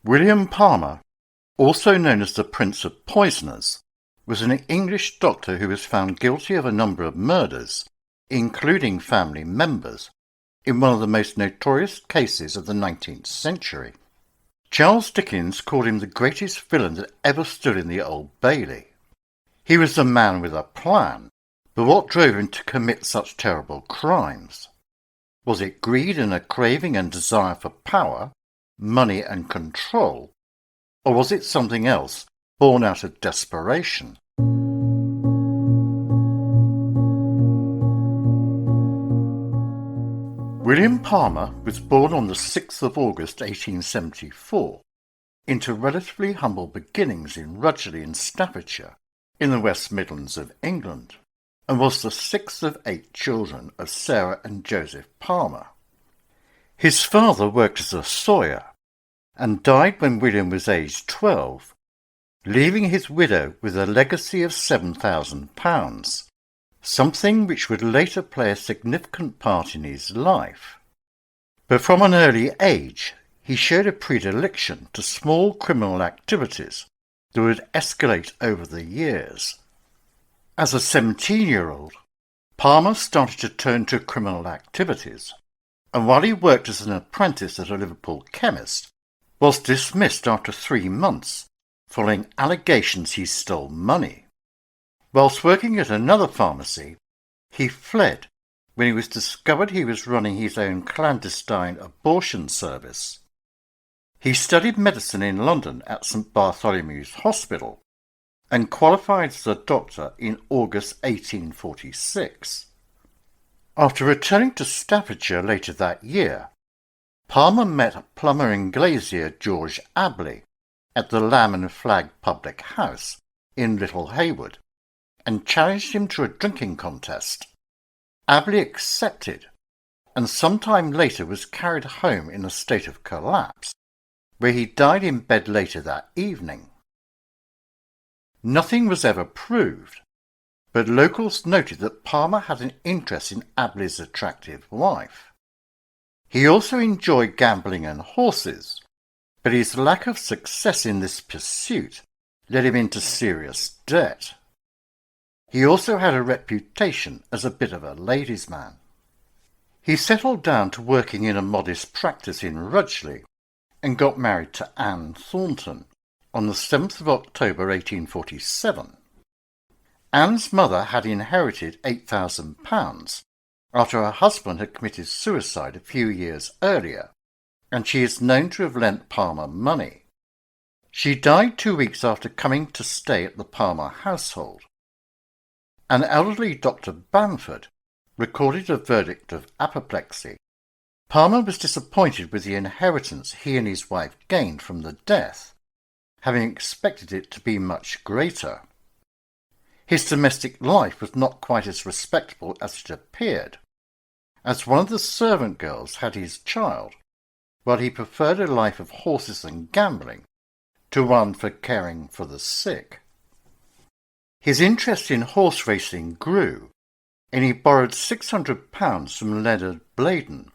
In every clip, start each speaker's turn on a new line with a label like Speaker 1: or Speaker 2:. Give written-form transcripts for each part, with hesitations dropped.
Speaker 1: William Palmer, also known as the Prince of Poisoners, was an English doctor who was found guilty of a number of murders, including family members, in one of the most notorious cases of the 19th century. Charles Dickens called him the greatest villain that ever stood in the Old Bailey. He was the man with a plan, but what drove him to commit such terrible crimes? Was it greed and a craving and desire for power, money and control, or was it something else born out of desperation? William Palmer was born on the 6th of August 1874 into relatively humble beginnings in Rudgley in Staffordshire in the West Midlands of England, and was the sixth of 8 children of Sarah and Joseph Palmer. His father worked as a sawyer and died when William was aged 12, leaving his widow with a legacy of £7,000, something which would later play a significant part in his life. But from an early age, he showed a predilection to small criminal activities that would escalate over the years. As a 17-year-old, Palmer started to turn to criminal activities, and while he worked as an apprentice at a Liverpool chemist, was dismissed after 3 months following allegations he stole money. Whilst working at another pharmacy, he fled when it was discovered he was running his own clandestine abortion service. He studied medicine in London at St Bartholomew's Hospital and qualified as a doctor in August 1846. After returning to Staffordshire later that year, Palmer met plumber and glazier George Abley at the Lamb and Flag public house in Little Hayward and challenged him to a drinking contest. Abley accepted and sometime later was carried home in a state of collapse, where he died in bed later that evening. Nothing was ever proved, but locals noted that Palmer had an interest in Abley's attractive wife. He also enjoyed gambling and horses, but his lack of success in this pursuit led him into serious debt. He also had a reputation as a bit of a ladies' man. He settled down to working in a modest practice in Rudgley and got married to Anne Thornton on the 7th of October 1847. Anne's mother had inherited £8,000 after her husband had committed suicide a few years earlier, and she is known to have lent Palmer money. She died 2 weeks after coming to stay at the Palmer household. An elderly Dr. Bamford recorded a verdict of apoplexy. Palmer was disappointed with the inheritance he and his wife gained from the death, having expected it to be much greater. His domestic life was not quite as respectable as it appeared, as one of the servant girls had his child, while he preferred a life of horses and gambling to one for caring for the sick. His interest in horse racing grew, and he borrowed £600 from Leonard Bladen,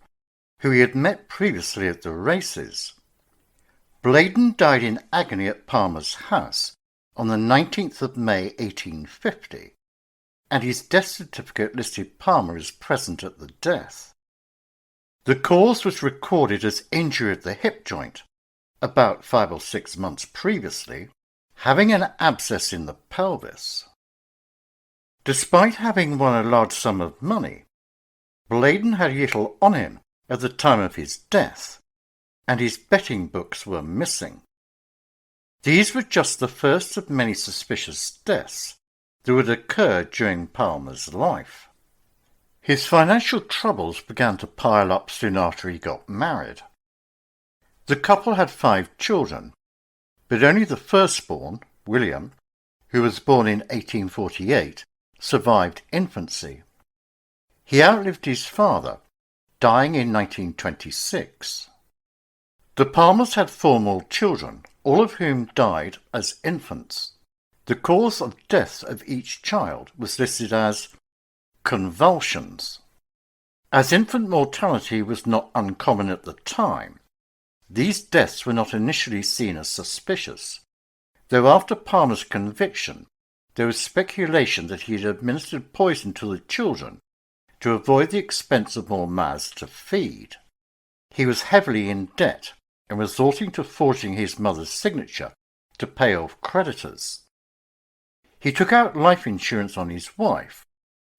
Speaker 1: who he had met previously at the races. Bladen died in agony at Palmer's house on the 19th of May 1850, and his death certificate listed Palmer as present at the death. The cause was recorded as injury of the hip joint, about 5 or 6 months previously, having an abscess in the pelvis. Despite having won a large sum of money, Bladen had little on him at the time of his death, and his betting books were missing. These were just the first of many suspicious deaths that would occur during Palmer's life. His financial troubles began to pile up soon after he got married. The couple had 5 children, but only the firstborn, William, who was born in 1848, survived infancy. He outlived his father, dying in 1926. The Palmers had 4 more children, all of whom died as infants. The cause of death of each child was listed as convulsions. As infant mortality was not uncommon at the time, These deaths were not initially seen as suspicious, though after Palmer's conviction there was speculation that he had administered poison to the children to avoid the expense of more mouths to feed. He was heavily in debt and resorting to forging his mother's signature to pay off creditors. He took out life insurance on his wife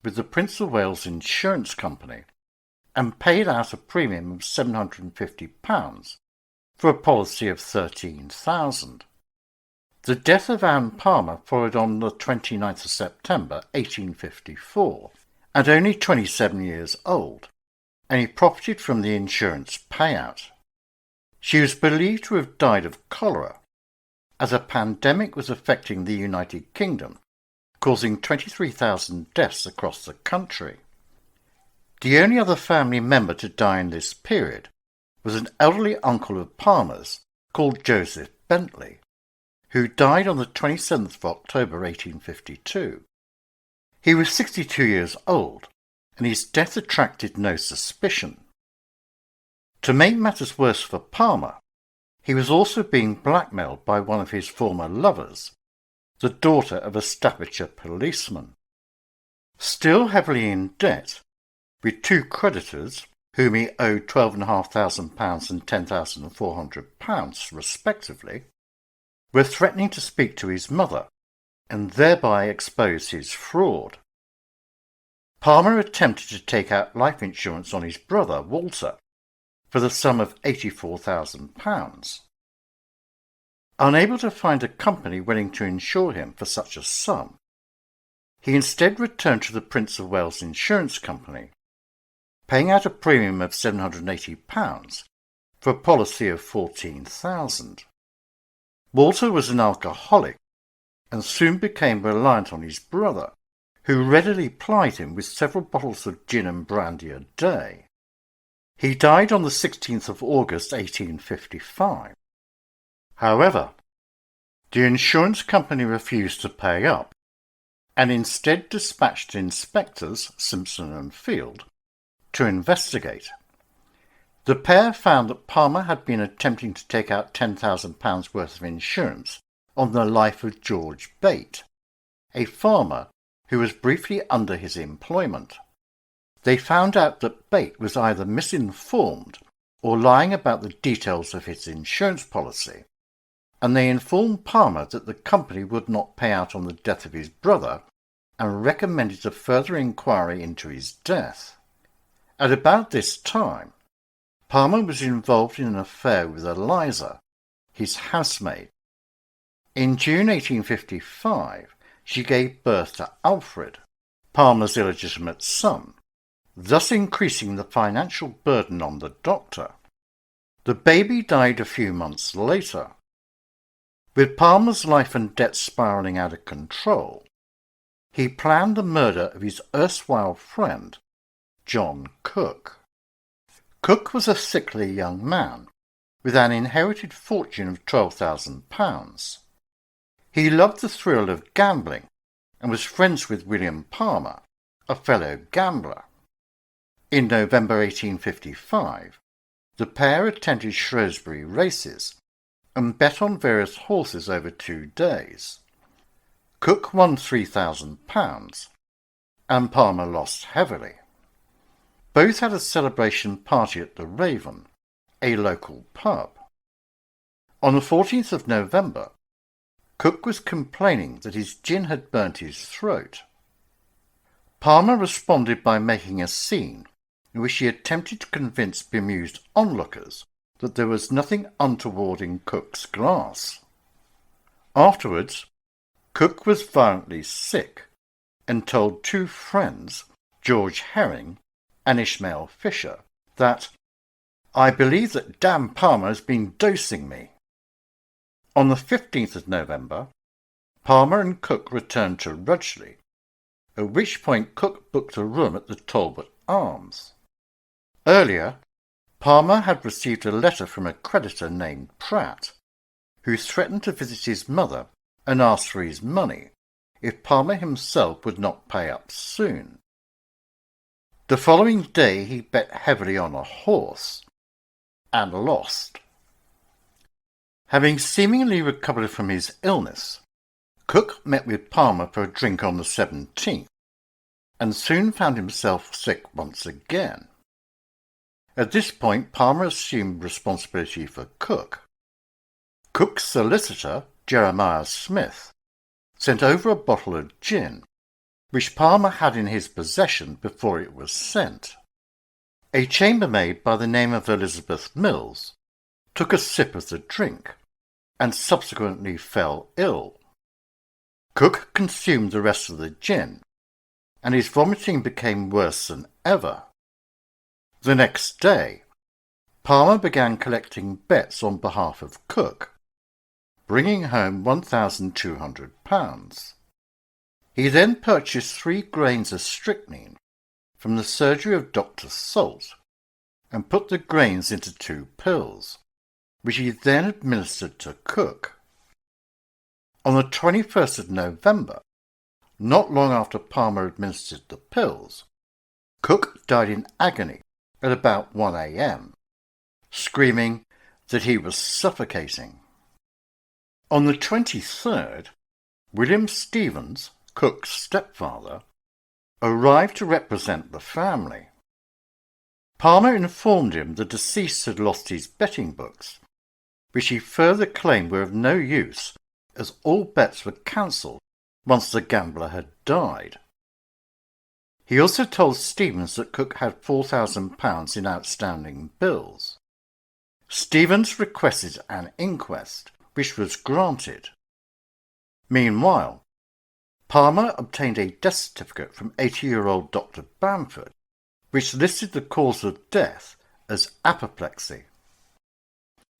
Speaker 1: with the Prince of Wales Insurance Company and paid out a premium of £750 for a policy of £13,000. The death of Anne Palmer followed on the 29th of September 1854, at only 27 years old, and he profited from the insurance payout. She was believed to have died of cholera, as a pandemic was affecting the United Kingdom, causing 23,000 deaths across the country. The only other family member to die in this period was an elderly uncle of Palmer's called Joseph Bentley, who died on the 27th of October 1852. He was 62 years old, and his death attracted no suspicion. To make matters worse for Palmer, he was also being blackmailed by one of his former lovers, the daughter of a Staffordshire policeman. Still heavily in debt, with two creditors, whom he owed £12,500 and £10,400 respectively, were threatening to speak to his mother and thereby expose his fraud. Palmer attempted to take out life insurance on his brother, Walter, for the sum of £84,000. Unable to find a company willing to insure him for such a sum, he instead returned to the Prince of Wales Insurance Company, paying out a premium of £780 for a policy of £14,000. Walter was an alcoholic and soon became reliant on his brother, who readily plied him with several bottles of gin and brandy a day. He died on the 16th of August 1855. However, the insurance company refused to pay up and instead dispatched inspectors, Simpson and Field, to investigate. The pair found that Palmer had been attempting to take out £10,000 worth of insurance on the life of George Bate, a farmer who was briefly under his employment. They found out that Bate was either misinformed or lying about the details of his insurance policy, and they informed Palmer that the company would not pay out on the death of his brother and recommended a further inquiry into his death. At about this time, Palmer was involved in an affair with Eliza, his housemaid. In June 1855, she gave birth to Alfred, Palmer's illegitimate son, thus increasing the financial burden on the doctor. The baby died a few months later. With Palmer's life and debt spiralling out of control, he planned the murder of his erstwhile friend, John Cook. Cook was a sickly young man, with an inherited fortune of £12,000. He loved the thrill of gambling and was friends with William Palmer, a fellow gambler. In November 1855, the pair attended Shrewsbury races and bet on various horses over 2 days. Cook won £3,000 and Palmer lost heavily. Both had a celebration party at the Raven, a local pub. On the 14th of November, Cook was complaining that his gin had burnt his throat. Palmer responded by making a scene in which he attempted to convince bemused onlookers that there was nothing untoward in Cook's glass. Afterwards, Cook was violently sick and told 2 friends, George Herring and Ishmael Fisher, that "I believe that Dan Palmer has been dosing me." On the 15th of November, Palmer and Cook returned to Rudgley, at which point Cook booked a room at the Talbot Arms. Earlier, Palmer had received a letter from a creditor named Pratt, who threatened to visit his mother and ask for his money if Palmer himself would not pay up soon. The following day he bet heavily on a horse and lost. Having seemingly recovered from his illness, Cook met with Palmer for a drink on the 17th, and soon found himself sick once again. At this point, Palmer assumed responsibility for Cook. Cook's solicitor, Jeremiah Smith, sent over a bottle of gin, which Palmer had in his possession before it was sent. A chambermaid by the name of Elizabeth Mills took a sip of the drink and subsequently fell ill. Cook consumed the rest of the gin, and his vomiting became worse than ever. The next day, Palmer began collecting bets on behalf of Cook, bringing home £1,200. He then purchased 3 grains of strychnine from the surgery of Dr. Salt and put the grains into 2 pills, which he then administered to Cook. On the 21st of November, not long after Palmer administered the pills, Cook died in agony at about 1 a.m., screaming that he was suffocating. On the 23rd, William Stevens, Cook's stepfather, arrived to represent the family. Palmer informed him the deceased had lost his betting books, which he further claimed were of no use as all bets were cancelled once the gambler had died. He also told Stevens that Cook had £4,000 in outstanding bills. Stevens requested an inquest, which was granted. Meanwhile, Palmer obtained a death certificate from 80-year-old Dr. Bamford, which listed the cause of death as apoplexy.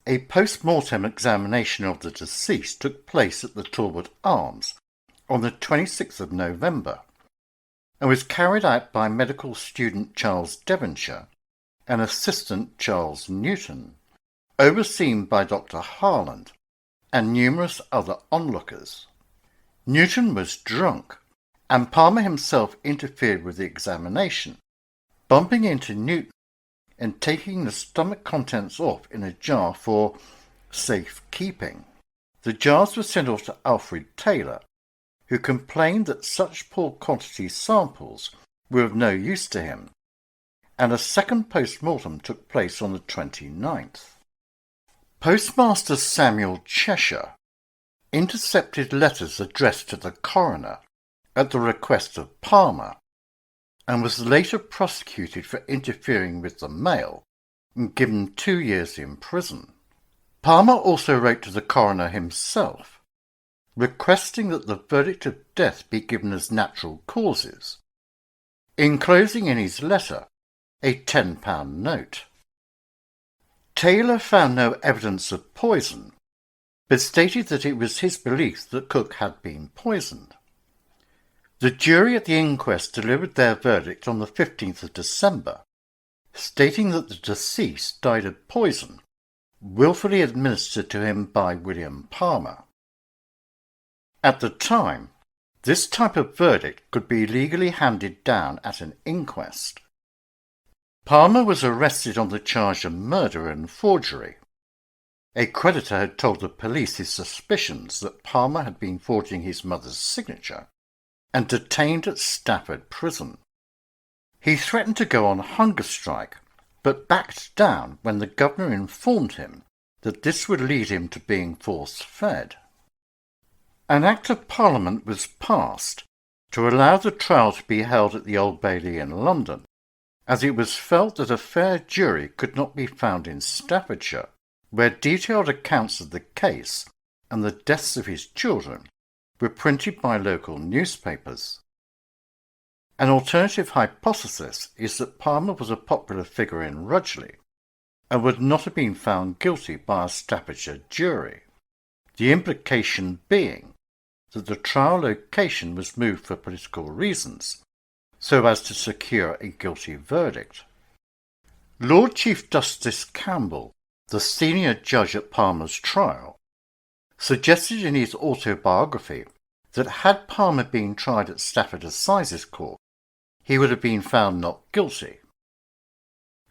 Speaker 1: A post-mortem examination of the deceased took place at the Talbot Arms on the 26th of November and was carried out by medical student Charles Devonshire and assistant Charles Newton, overseen by Dr. Harland and numerous other onlookers. Newton was drunk, and Palmer himself interfered with the examination, bumping into Newton and taking the stomach contents off in a jar for safe keeping. The jars were sent off to Alfred Taylor, who complained that such poor quantity samples were of no use to him, and a second post-mortem took place on the 29th. Postmaster Samuel Cheshire intercepted letters addressed to the coroner at the request of Palmer, and was later prosecuted for interfering with the mail and given 2 years in prison. Palmer also wrote to the coroner himself, requesting that the verdict of death be given as natural causes, enclosing in his letter a £10 note. Taylor found no evidence of poison, but stated that it was his belief that Cook had been poisoned. The jury at the inquest delivered their verdict on the 15th of December, stating that the deceased died of poison, willfully administered to him by William Palmer. At the time, this type of verdict could be legally handed down at an inquest. Palmer was arrested on the charge of murder and forgery. A creditor had told the police his suspicions that Palmer had been forging his mother's signature, and detained at Stafford Prison. He threatened to go on hunger strike, but backed down when the governor informed him that this would lead him to being force-fed. An Act of Parliament was passed to allow the trial to be held at the Old Bailey in London, as it was felt that a fair jury could not be found in Staffordshire, where detailed accounts of the case and the deaths of his children were printed by local newspapers. An alternative hypothesis is that Palmer was a popular figure in Rudgley and would not have been found guilty by a Staffordshire jury, the implication being that the trial location was moved for political reasons so as to secure a guilty verdict. Lord Chief Justice Campbell, the senior judge at Palmer's trial, suggested in his autobiography that had Palmer been tried at Stafford Assizes Court, he would have been found not guilty.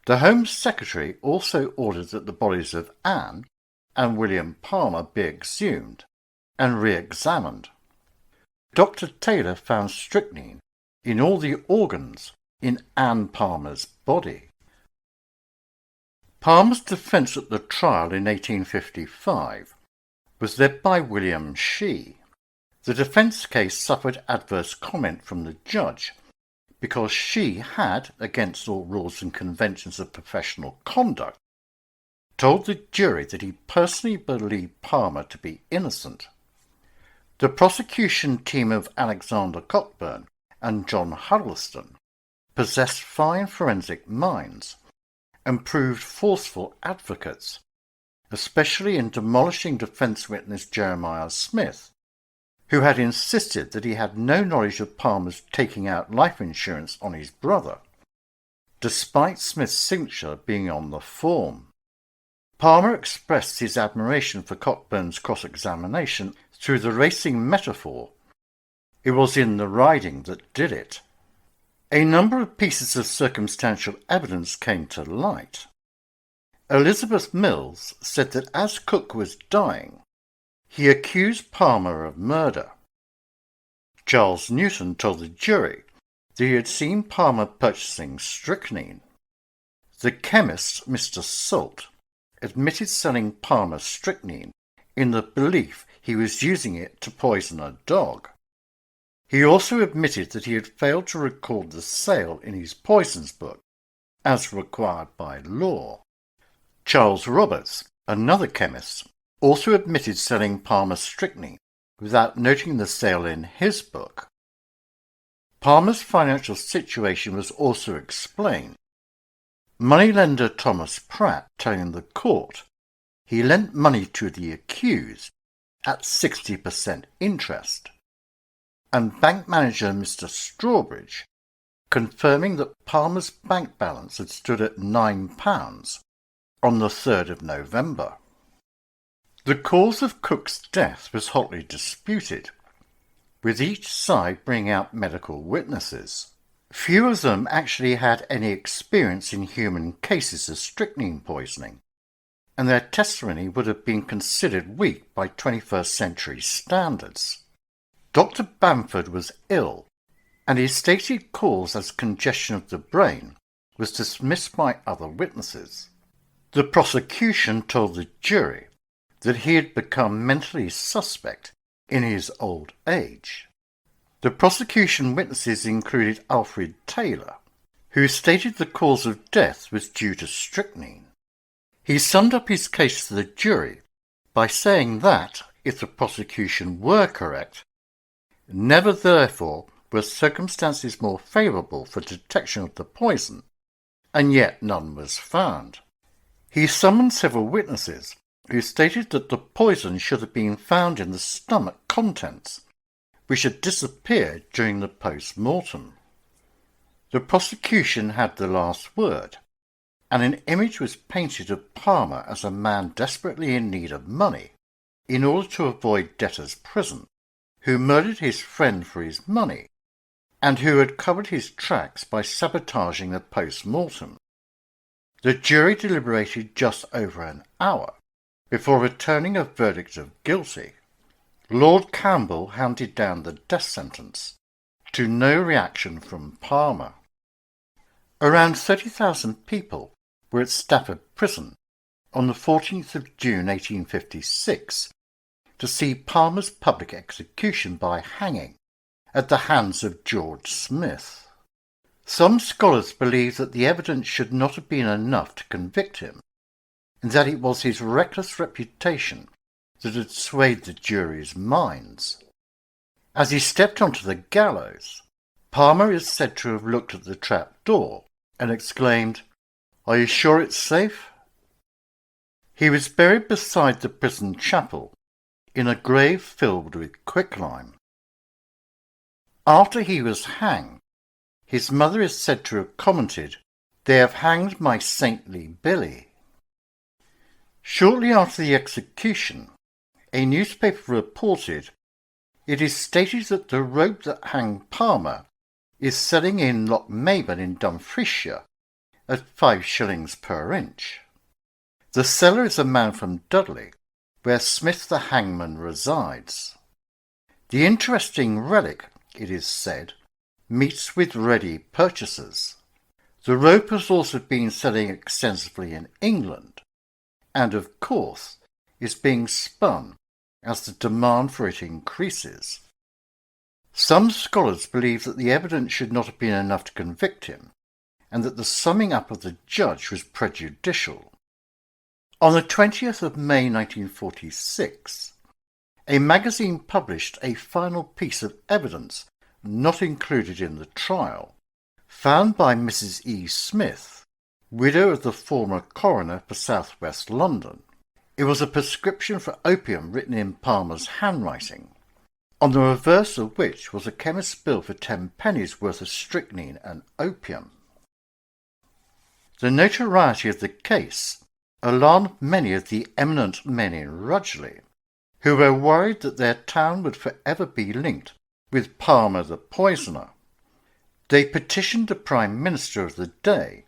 Speaker 1: The Home Secretary also ordered that the bodies of Anne, and William Palmer be exhumed and re-examined. Dr. Taylor found strychnine in all the organs in Anne Palmer's body. Palmer's defence at the trial in 1855 was led by William Shee. The defence case suffered adverse comment from the judge because Shee had, against all rules and conventions of professional conduct, told the jury that he personally believed Palmer to be innocent. The prosecution team of Alexander Cockburn and John Huddleston possessed fine forensic minds and proved forceful advocates, especially in demolishing defence witness Jeremiah Smith, who had insisted that he had no knowledge of Palmer's taking out life insurance on his brother, despite Smith's signature being on the form. Palmer expressed his admiration for Cockburn's cross-examination through the racing metaphor. It was in the riding that did it. A number of pieces of circumstantial evidence came to light. Elizabeth Mills said that as Cook was dying, he accused Palmer of murder. Charles Newton told the jury that he had seen Palmer purchasing strychnine. The chemist, Mr. Salt, admitted selling Palmer strychnine in the belief he was using it to poison a dog. He also admitted that he had failed to record the sale in his poisons book, as required by law. Charles Roberts, another chemist, also admitted selling Palmer strychnine without noting the sale in his book. Palmer's financial situation was also explained. Moneylender Thomas Pratt telling the court he lent money to the accused at 60% interest, and bank manager Mr. Strawbridge confirming that Palmer's bank balance had stood at £9 on the 3rd of November. The cause of Cook's death was hotly disputed, with each side bringing out medical witnesses. Few of them actually had any experience in human cases of strychnine poisoning, and their testimony would have been considered weak by 21st century standards. Dr. Bamford was ill, and his stated cause as congestion of the brain was dismissed by other witnesses. The prosecution told the jury that he had become mentally suspect in his old age. The prosecution witnesses included Alfred Taylor, who stated the cause of death was due to strychnine. He summed up his case to the jury by saying that, if the prosecution were correct, never therefore were circumstances more favourable for detection of the poison, and yet none was found. He summoned several witnesses who stated that the poison should have been found in the stomach contents, which had disappeared during the post-mortem. The prosecution had the last word, and an image was painted of Palmer as a man desperately in need of money in order to avoid debtor's prison, who murdered his friend for his money, and who had covered his tracks by sabotaging the post-mortem. The jury deliberated just over an hour before returning a verdict of guilty. Lord Campbell handed down the death sentence, to no reaction from Palmer. Around 30,000 people were at Stafford Prison on the 14th of June 1856 to see Palmer's public execution by hanging at the hands of George Smith. Some scholars believe that the evidence should not have been enough to convict him, and that it was his reckless reputation that had swayed the jury's minds. As he stepped onto the gallows, Palmer is said to have looked at the trap door and exclaimed, "Are you sure it's safe?" He was buried beside the prison chapel in a grave filled with quicklime. After he was hanged, his mother is said to have commented, "They have hanged my saintly Billy." Shortly after the execution, a newspaper reported, "It is stated that the rope that hanged Palmer is selling in Lochmaben in Dumfriesshire at 5 shillings per inch. The seller is a man from Dudley, where Smith the hangman resides. The interesting relic, it is said, meets with ready purchasers. The rope has also been selling extensively in England, and of course is being spun as the demand for it increases. Some scholars believe that the evidence should not have been enough to convict him, and that the summing up of the judge was prejudicial. On the 20th of May 1946, a magazine published a final piece of evidence not included in the trial, found by Mrs. E. Smith, widow of the former coroner for South West London. It was a prescription for opium written in Palmer's handwriting, on the reverse of which was a chemist's bill for 10 pennies worth of strychnine and opium. The notoriety of the case alarmed many of the eminent men in Rudgley, who were worried that their town would forever be linked with Palmer the poisoner. They petitioned the Prime Minister of the day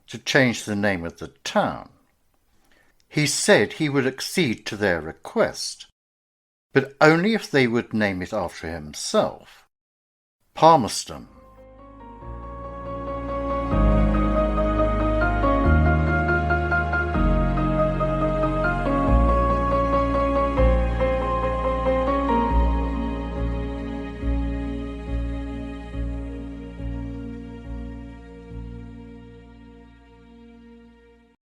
Speaker 1: to change the name of the town. He said he would accede to their request, but only if they would name it after himself, Palmerston.